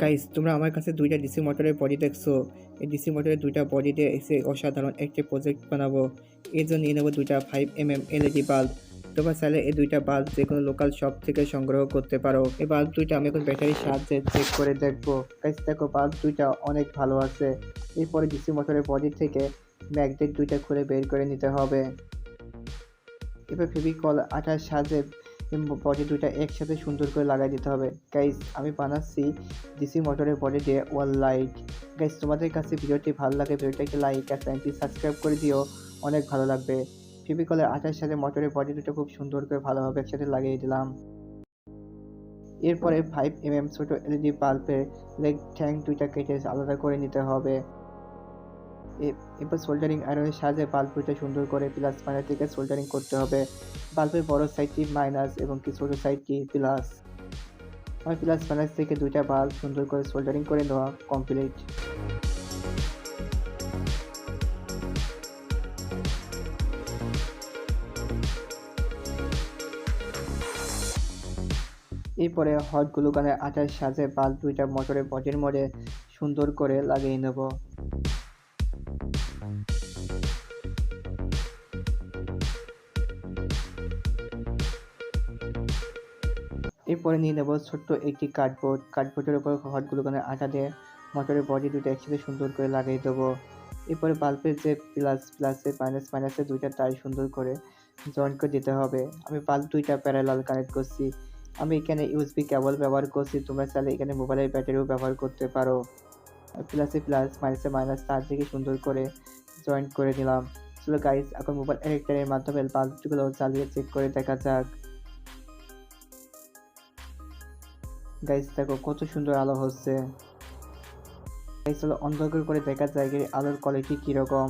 Guys, তোমরা আমার কাছে দুইটা ডিসি মোটরের বডি দেখছো। এই ডিসি মোটরের দুইটা বডি দিয়ে এসে অসাধারণ একটি প্রজেক্ট বানাবো। এই জন্য নিয়ে নেবো দুইটা 5mm এলইডি বাল্ব। তোমরা চাইলে এই দুইটা বাল্ব যে কোনো লোকাল শপ থেকে সংগ্রহ করতে পারো। এই বাল্ব দুইটা আমি এখন ব্যাটারির সাহায্যে চেক করে দেখবো। গাইস দেখো, বাল্ব দুইটা অনেক ভালো আছে। এরপরে ডিসি মোটরের বডি থেকে ম্যাগনেট দুইটা খুলে বের করে নিতে হবে। এবার ফেভিকল আঠার সাহায্যে বডি দুইটা একসাথে সুন্দর করে লাগাই দিতে হবে। গাইস, আমি বানাচ্ছি ডিসি মোটরের বডি দিয়ে ওয়াল লাইট। গাইস, তোমাদের কাছে ভিডিওটি ভালো লাগে ভিডিওটাকে লাইক আর চ্যানেলটি সাবস্ক্রাইব করে দিও, অনেক ভালো লাগবে। ফেভিকলের আঠার সাথে মোটরের বডি দুটো খুব সুন্দর করে ভালোভাবে একসাথে লাগিয়ে দিলাম। এরপরে 5mm ছোট এলইডি বাল্বের লেগ ট্যাঙ্ক দুইটা কেটে আলাদা করে নিতে হবে। এরপর সোল্ডারিং আয়রনের সাহায্যে বাল্ব দুইটা সুন্দর করে প্লাস মাইনাস থেকে সোল্ডারিং করতে হবে। বাল্বের বড় সাইডটি মাইনাস এবং কি ছোট সাইডটি প্লাস। আমার প্লাস মাইনাস থেকে দুইটা বাল্ব সুন্দর করে সোল্ডারিং করে নেওয়া কমপ্লিট। এরপরে হট গ্লু গানের আঠার সাহায্যে বাল্ব দুইটা মোটরের বডির মধ্যে সুন্দর করে লাগিয়ে নেব। এরপরে নিয়ে নেব ছোট্ট একটি কার্ডবোর্ডের উপর হট গ্লু গানের আঠা দিয়ে মোটরের বডি দুটো একসাথে সুন্দর করে লাগিয়ে দেবো। এরপরে বাল্বের যে প্লাসে মাইনাসে দুইটা তার সুন্দর করে জয়েন করে দিতে হবে। আমি বাল্ব দুইটা প্যারালাল কানেক্ট করছি। আমি এখানে ইউএসবি কেবল ব্যবহার করছি, তোমরা চাইলে এখানে মোবাইলের ব্যাটারিও ব্যবহার করতে পারো। প্লাসে প্লাস মাইনাসে তার থেকে সুন্দর করে জয়েন্ট করে নিলাম। চলো গাইস, এখন মোবাইল অ্যাডাপ্টারের মাধ্যমে বাল্বগুলো চালিয়ে চেক করে দেখা যাক। গাইস দেখো কত সুন্দর আলো হচ্ছে। গাইস চলো অন্ধকার করে দেখা যায় আলোর কোয়ালিটি কিরকম।